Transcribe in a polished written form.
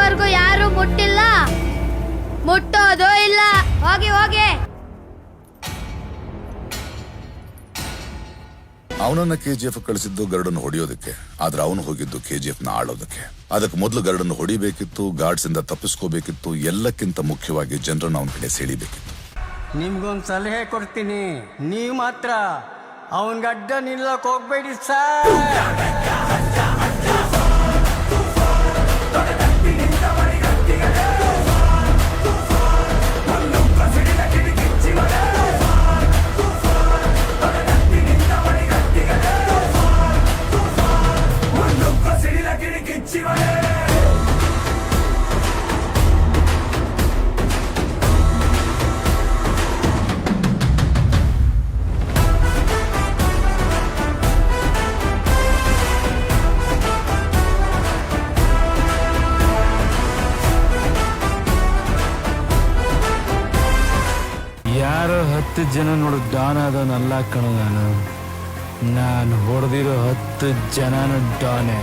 ಇದುವರೆಗೂ ಯಾರು ಮುಟ್ಟಿಲ್ಲ, ಮುಟ್ಟೋದು ಇಲ್ಲ. ಹೋಗಿ ಹೋಗಿ. ಅವನನ್ನ KGF ಕಳಿಸಿದ್ದು ಗರುಡನ್ನು ಹೊಡೆಯೋದಕ್ಕೆ, ಆದ್ರೆ ಅವನು ಹೋಗಿದ್ದು KGF ನ ಆಳೋದಕ್ಕೆ. ಅದಕ್ಕೆ ಮೊದಲು ಗರುಡನ್ನು ಹೊಡಿಬೇಕಿತ್ತು, ಗಾರ್ಡ್ಸ್ ಇಂದ ತಪ್ಪಿಸ್ಕೋಬೇಕಿತ್ತು, ಎಲ್ಲಕ್ಕಿಂತ ಮುಖ್ಯವಾಗಿ ಜನರನ್ನು ಅವನ ಕಡೆ ಸೆಳಿಬೇಕಿತ್ತು. ನಿಮ್ಗೊಂದು ಸಲಹೆ ಕೊಡ್ತೀನಿ, ನೀವು ಮಾತ್ರ ಅವನ್ ಗಡ್ಡ ನಿಲ್ಲಕ್ ಹೋಗ್ಬೇಡಿ ಸರ್. ಯಾರೋ 10 ಜನ ನೋಡು ಡಾನ್ ಆದವನಲ್ಲ ಕಣ ನಾನು ಹೊಡೆದಿರೋ 10 ಜನನು ಡಾನೆ.